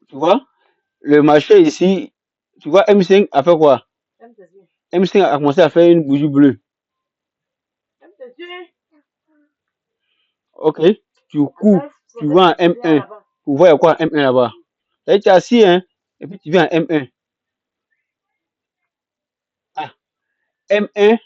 Tu vois, le marché ici, tu vois, M5 a fait quoi? M5 a commencé à faire une bougie bleue. Ok, tu cours, tu vas en M1 pour voir quoi en M1 là-bas. Tu es assis, hein, et puis tu viens en M1. Ah, M1,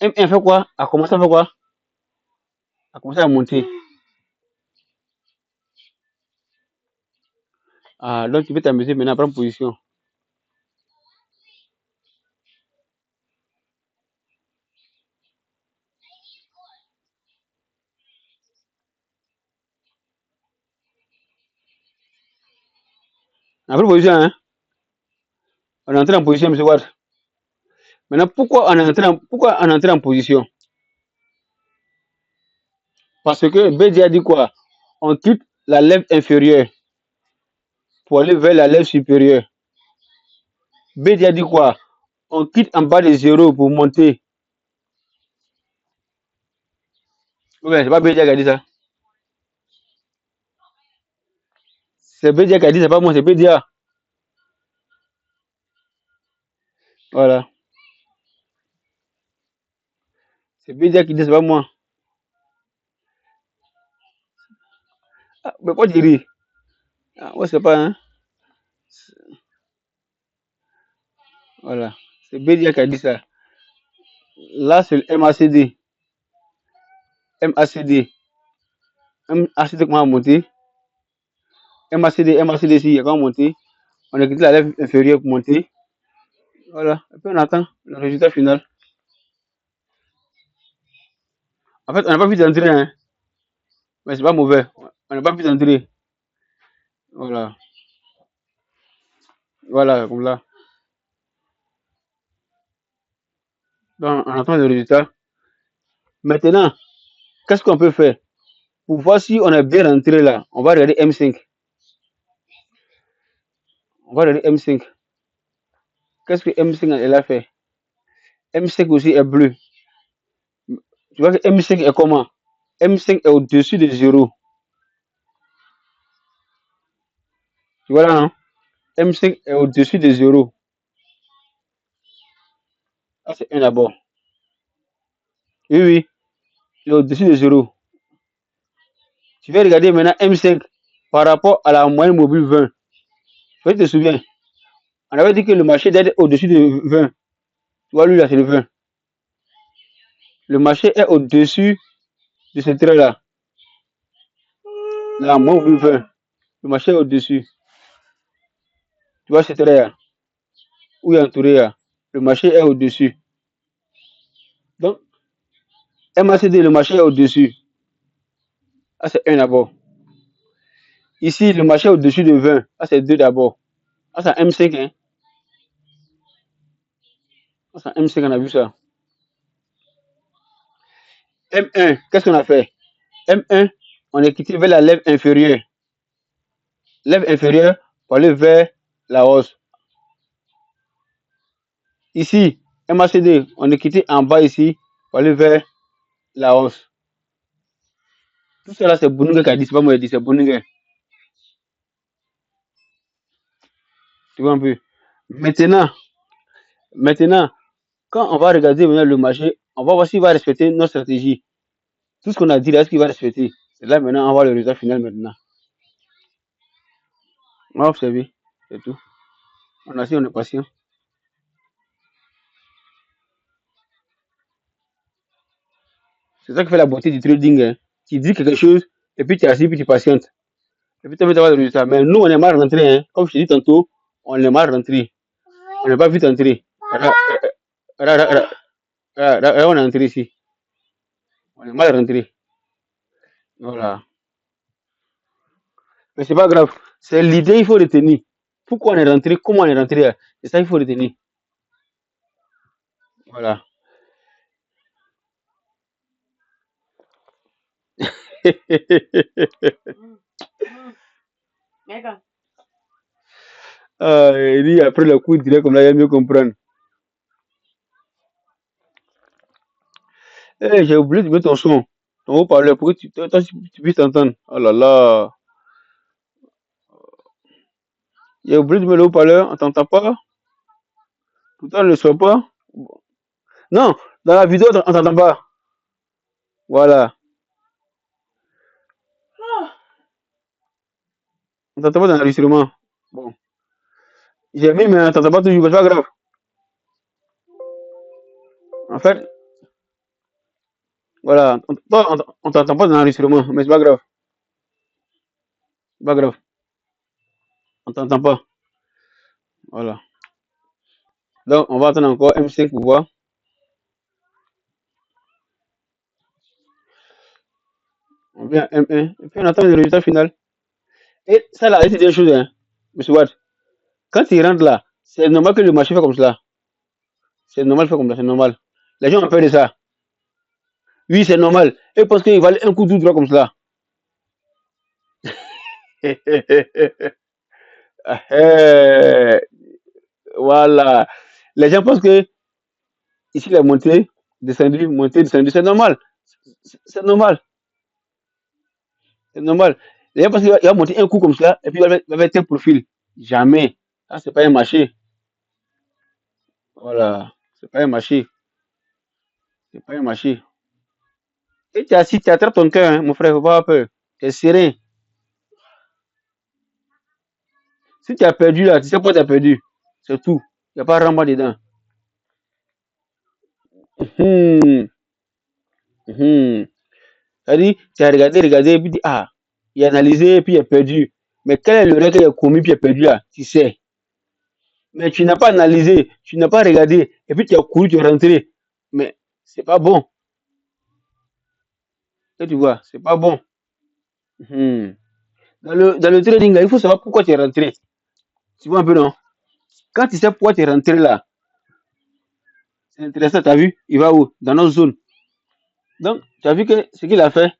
M1 fait quoi? A commencé à faire quoi? A commencé à monter. Ah, donc tu peux t'amuser maintenant à prendre position. À prendre position, hein. On est entré en position, M. Watt. Maintenant, pourquoi on est entré en position? Parce que BD a dit quoi? On quitte la lèvre inférieure pour aller vers la lèvre supérieure. BD a dit quoi? On quitte en bas de zéro pour monter. Ouais, c'est pas BD qui a dit ça. C'est BD qui a dit, c'est pas moi, c'est BD. Voilà. C'est BD qui dit, c'est pas moi. Ah, mais pourquoi tu ris? Ah, ouais, c'est pas, hein. Voilà. C'est BD qui a dit ça. Là, c'est le MACD. MACD. MACD, comment monter? MACD, ici, comment monter? On a quitté la lèvre inférieure pour monter. Voilà. Et puis on attend le résultat final. En fait, on n'a pas vu d'entrer, hein. Mais c'est pas mauvais. On n'a pas vu d'entrer. Voilà. Voilà, comme là. Donc, on attend le résultat. Maintenant, qu'est-ce qu'on peut faire? Pour voir si on est bien rentré là, on va regarder M5. On va regarder M5. Qu'est-ce que M5 elle a fait? M5 aussi est bleu. Tu vois que M5 est comment? M5 est au-dessus de 0. Tu vois là, non? M5 est au-dessus de 0. Ah, c'est 1 d'abord. Oui, oui. Il est au-dessus de 0. Tu vas regarder maintenant M5 par rapport à la moyenne mobile 20. Tu te souviens? On avait dit que le marché doit être au-dessus de 20. Tu vois, lui là, c'est le 20. Le marché est au-dessus de ce trait-là. La moyenne mobile 20. Le marché est au-dessus. Tu vois ce trait-là? Où il est entouré là? Le marché est au-dessus. Donc, MACD, le marché est au-dessus. Ah, c'est 1 d'abord. Ici, le marché est au-dessus de 20. Ah, c'est 2 d'abord. Ah, c'est M5, hein. Ah, c'est M5, on a vu ça. M1, qu'est-ce qu'on a fait? M1, on est quitté vers la lèvre inférieure. Lèvre inférieure pour aller vers la hausse. Ici, MACD, on est quitté en bas ici pour aller vers la hausse. Tout ça là, c'est Boninga qui a dit, c'est pas moi qui a dit, c'est Boninga. Tu vois un peu. Maintenant, maintenant, quand on va regarder maintenant le marché, on va voir s'il va respecter notre stratégie. Tout ce qu'on a dit là, est-ce qu'il va respecter? C'est là maintenant, on va voir le résultat final maintenant. On va observer, c'est tout. On a su, on est patient. C'est ça qui fait la beauté du trading, hein. Tu dis quelque chose, et puis tu es assis, puis tu patientes. Et puis tu vas voir le résultat. Mais nous, on est mal rentré, hein. Comme je t'ai dit tantôt, on est mal rentré. On n'est pas vite entré. On est entré ici. On est mal rentré. Voilà. Mais c'est pas grave. C'est l'idée, il faut retenir. Pourquoi on est rentré, comment on est rentré. C'est ça qu'il faut retenir. Voilà. Il dit après le coup, il dirait comme là, il va mieux comprendre. Eh, j'ai oublié de mettre ton son. Ton haut-parleur, pour que tu puisses t'entendre. Oh là là. Il y a oublié de mettre le haut-parleur, on t'entend pas. Pourtant, on ne le soit pas. Non, dans la vidéo, on t'entend pas. Voilà. On t'entend pas dans l'enregistrement. Bon. J'ai mis, mais on t'entend pas toujours, c'est pas grave. En fait, voilà. On t'entend pas dans l'enregistrement, mais c'est pas grave. C'est pas grave. On t'entend pas. Voilà. Donc, on va attendre encore M5 pour voir. On vient à M1. Et puis, on attend le résultat final. Et ça, là, c'est des choses, hein. Monsieur Watt. Quand il rentre là, c'est normal que le marché fait comme cela. C'est normal de faire comme ça, c'est normal. Les gens ont peur de ça. Oui, c'est normal. Et parce qu'il valait un coup tout droit comme cela. Voilà. Les gens pensent que ici, la montée, descendu, c'est normal. C'est normal. C'est normal. Les gens pensent qu'il va monter un coup comme cela et puis il va mettre un profil. Jamais. Ça, c'est pas un marché. Voilà. C'est pas un marché. C'est pas un marché. Et tu as, si tu attrapes ton cœur, hein, mon frère, faut pas avoir peur. Tu es serein. Si tu as perdu là, tu sais pourquoi tu as perdu. C'est tout. Il n'y a pas vraiment dedans. Hum, hum. C'est-à-dire, tu as regardé, et puis dit, ah, il a analysé, et puis il a perdu. Mais quel est le règle qu'il a commis, puis il a perdu là? Tu sais. Mais tu n'as pas analysé, tu n'as pas regardé, et puis tu as couru, tu es rentré. Mais c'est pas bon. Tu vois, c'est pas bon. Hum. Dans le trading, là, il faut savoir pourquoi tu es rentré. Tu vois un peu, non? Quand tu sais pourquoi tu es rentré là, c'est intéressant, tu as vu? Il va où? Dans nos zones. Donc, tu as vu que ce qu'il a fait,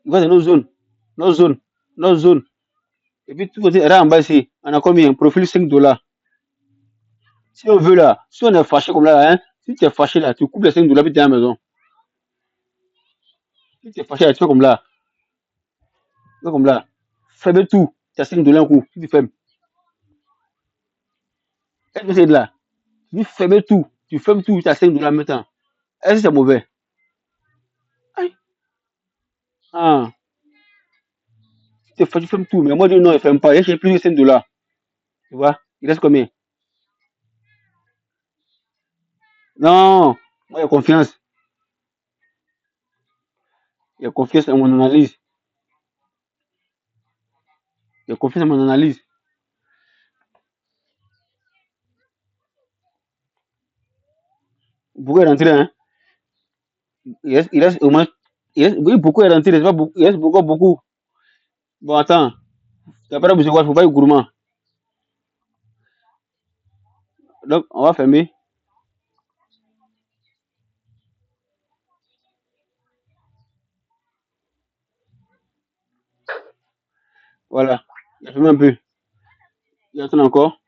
il va dans nos zones. Nos zones. Nos zones. Et puis, tout côté, là en bas ici, on a combien? Profil $5. Si on veut là, si on est fâché comme là, hein, si tu es fâché là, tu coupes les $5 puis tu es à la maison. Si tu es fâché là, tu fais comme là. Tu fais comme là. Ferme tout. Tu as $5 un coup. Si tu fermes. Est-ce que c'est de là? Tu fermes tout. Tu fermes tout. Tu as $5 maintenant. Est-ce que c'est mauvais? Aïe. Ah. Si tu fâché, tu fermes tout. Mais moi, je dis non, il ne ferme pas. J'ai plus de $5. Tu vois? Il reste combien? Non. Moi, il y a confiance. Il y a confiance en mon analyse. Il y a confiance en mon analyse. Beaucoup est rentré, hein. Il reste au moins. Oui, beaucoup est rentré. Il reste, pas beaucoup, il reste beaucoup, beaucoup. Bon, attends. Après, il ne faut pas être gourmand. Donc, on va fermer. Voilà. Il a fermé un peu. Il attend encore.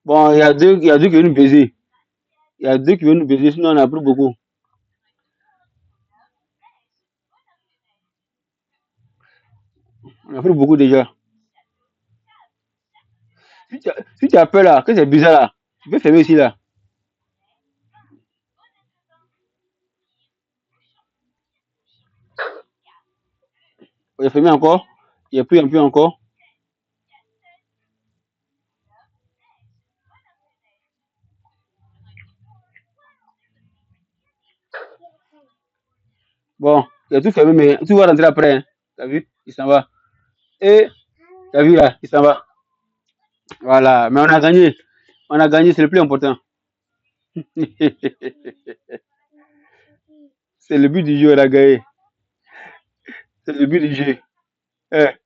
Bon, il y a deux qui viennent nous baiser. Il y a deux qui viennent nous baiser, sinon on a pris beaucoup. On a pris beaucoup déjà. Si tu as peur là, que c'est bizarre là, tu peux fermer ici là. Il a fermé encore. Il a pris un peu encore. Bon, il a tout fermé, mais tout va rentrer après, hein. T'as vu? Il s'en va. Et, t'as vu là, il s'en va. Voilà, mais on a gagné. On a gagné, c'est le plus important. C'est le but du jeu, on a gagné. C'est le but du jeu. Eh,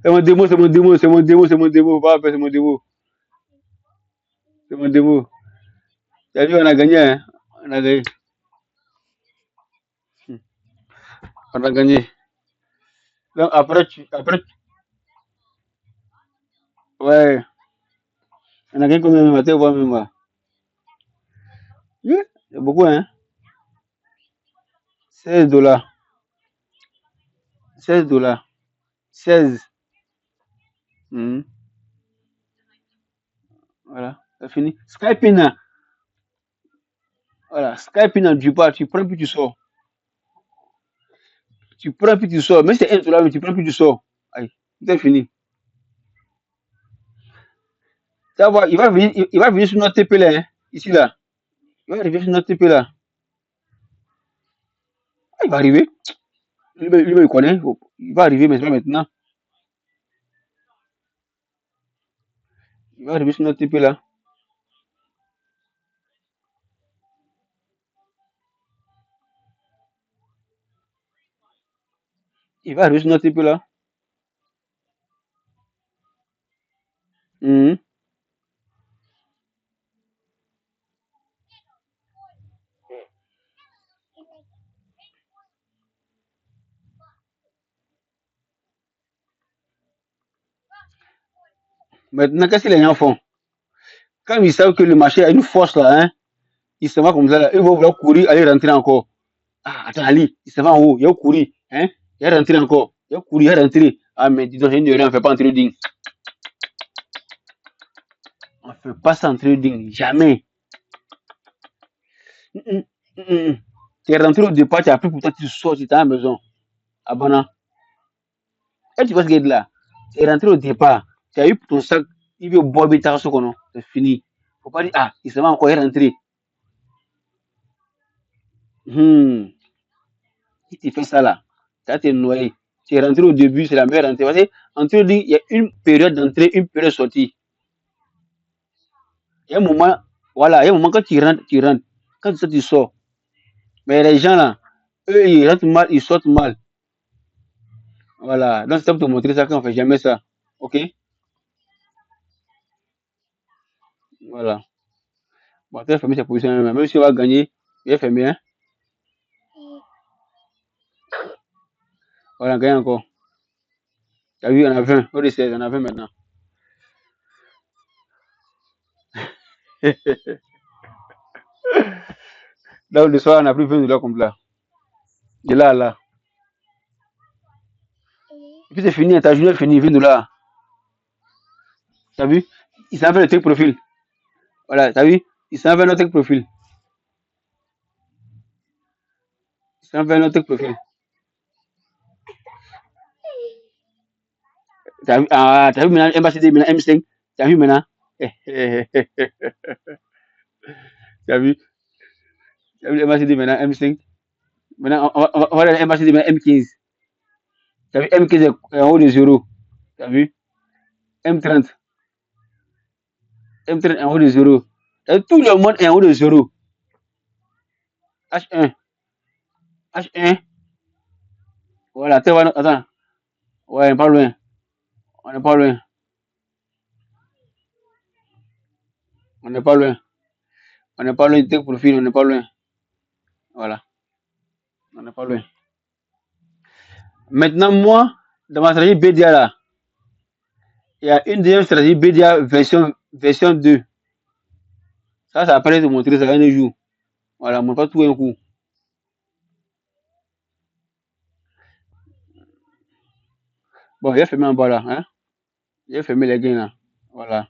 c'est mon démo, c'est mon démo, c'est mon démo, c'est mon démo. Pas c'est mon démo. C'est mon démo. T'as vu, on a gagné, hein? On a gagné. On a gagné. Donc ouais, on a gagné combien même, attends, voir même là. Oui, c'est beaucoup, hein? $16. $16. 16. Mhm. Voilà, c'est fini. Skyping, là. Voilà, Skyping, tu pars, tu prends puis tu sors. Tu prends puis tu sors. Mais c'est $1, mais tu prends puis tu sors. Aïe, c'est fini. Ça va, il va venir sur notre TP là, hein, ici là. Il va arriver sur notre TP là. Ah, il va arriver. Il connaît. Il va arriver, mais c'est pas maintenant. Il va arriver sur notre TP là. Il va arriver sur notre TP là. Mhm. Maintenant, qu'est-ce que les gens font? Quand ils savent que le marché a une force là, hein, ils se vont comme ça là. Ils vont vouloir courir, aller rentrer encore. Ah, attends, Ali, il se va en haut. Il va courir. Hein? Il va rentrer encore. Il va courir, il va rentrer. Ah, mais dis donc, rien de rien, on ne fait pas en trading. On ne fait pas ça en trading. Jamais. Mm, mm, mm. Tu es rentré au départ, tu as pris pour toi, tu sors, tu es à la maison. Abonnant. Et tu vois ce qu'il y a de là. Tu es rentré au départ, tu as eu ton sac, il veut boire, il t'a c'est fini. Faut pas dire, ah, il se va encore, il est rentré. Hmm. Si tu fais ça là, tu es noyé. Tu es rentré au début, c'est la meilleure rentrée. Parce que, en trading, il y a une période d'entrée, une période de sortie. Il y a un moment, voilà, il y a un moment quand tu rentres, tu rentres. Quand tu sors, tu sors. Mais les gens là, eux, ils rentrent mal, ils sortent mal. Voilà. Donc, c'est pour te montrer ça qu'on fait jamais ça. Ok? Voilà. Bon, tu vas fermer sa position, même si on va gagner, il va fermer, hein. Voilà, on gagne encore. T'as vu, on a 20. On est 16, on a 20 maintenant. Là, le soir, on a pris $20 comme là. De là à là. Et puis c'est fini, ta journée est finie, $20. T'as vu? Il s'en fait le truc profil. Voilà, t'as vu? Il s'en fait notre truc profil. Il s'en fait notre truc profil. T'as vu, ah, t'as vu maintenant MACD, maintenant M5? T'as vu maintenant? T'as vu? T'as vu MACD maintenant M5? Maintenant, on va aller MACD maintenant M15. T'as vu M15 est en haut de 0. T'as vu? M30. M30 est en haut de 0. Tout le monde est en haut de 0. H1. H1. Voilà, attends. Ouais, on n'est pas loin. On n'est pas loin. On n'est pas loin. On n'est pas loin du tech profil, on n'est pas loin. Voilà. On n'est pas loin. Maintenant, moi, dans ma stratégie BDA là, il y a une deuxième stratégie BDA version 2. Ça apparaît de montrer ça un jour. Voilà, on ne pas tout un coup. Bon, il a fermé en bas là. Hein? Il a fermé les gains là. Voilà.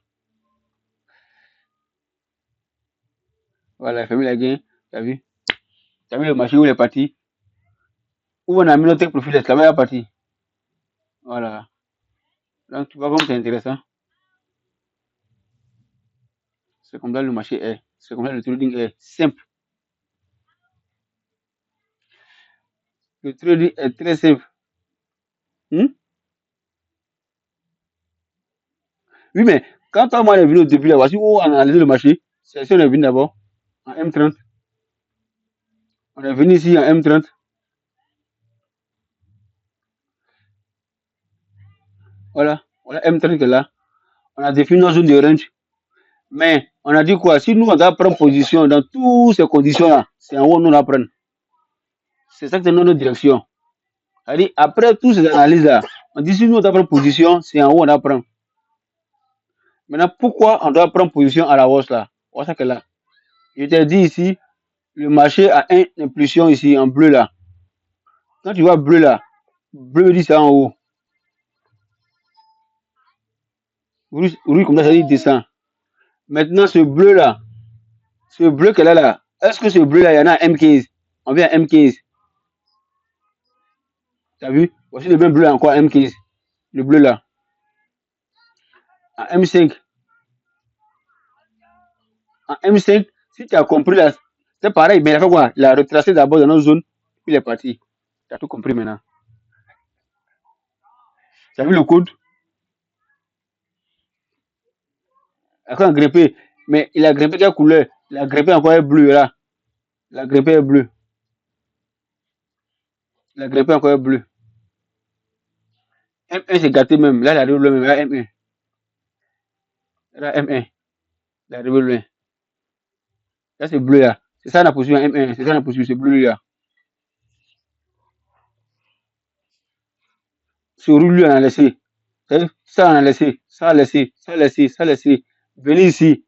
Voilà, il a fermé les gains. T'as vu? T'as vu le marché où il est parti? Où on a mis notre profil, c'est la partie. Voilà. Donc, tu vois comme c'est intéressant. C'est comme ça le marché est. C'est comme ça le trading est simple. Le trading est très simple. Hmm? Oui, mais quand on est venu au début, là, voici où on a analysé le marché. C'est si on est venu d'abord en M30. On est venu ici en M30. Voilà. Voilà M30 qui est là. On a défini nos zones de range. Mais on a dit quoi? Si nous, on doit prendre position dans toutes ces conditions-là, c'est en haut nous la prendre. C'est ça que c'est notre direction. C'est-à-dire, après toutes ces analyses-là, on dit si nous, on doit prendre position, c'est en haut on doit prendre. Maintenant, pourquoi on doit prendre position à la hausse là? Voilà ça que là. Je t'ai dit ici, le marché a une impulsion ici en bleu là. Quand tu vois bleu là, bleu dit c'est en haut. Rouge, rouge comme ça dit descend. Maintenant, ce bleu qu'elle a là, est-ce que ce bleu là, il y en a M15? On vient à M15. T'as vu? Voici le même bleu encore, M15. Le bleu là. En M5. En M5, si tu as compris là, c'est pareil, mais il a fait quoi? Il a retracé d'abord dans notre zone, puis il est parti. Tu as tout compris maintenant. Tu as vu le code? Après, il a grimpé. Mais il a grimpé quelle couleur? Il a grimpé encore bleu là. Il a grimpé bleu. Il a grimpé encore bleu. M1 c'est gâté même. Là, il arrive loin même. Là, M1. Là, M1. Il arrive loin. Là, c'est bleu là. C'est ça, on a poursuivi en M1. C'est ça, on a poursuivi. C'est bleu là. Ce rouge, lui, on a laissé. Ça, on a laissé. Ça, on a laissé. Ça, on a laissé. Ça, on a laissé. Venez ici.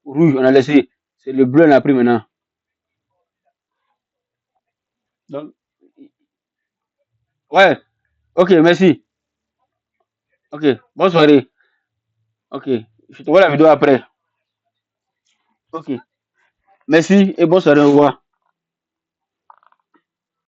Rouge, on a laissé. C'est le bleu, on a pris maintenant. Donc, ouais. Ok, merci. Ok, bonne soirée. Ok, je te vois la vidéo après. Ok, merci et bonne soirée, au revoir.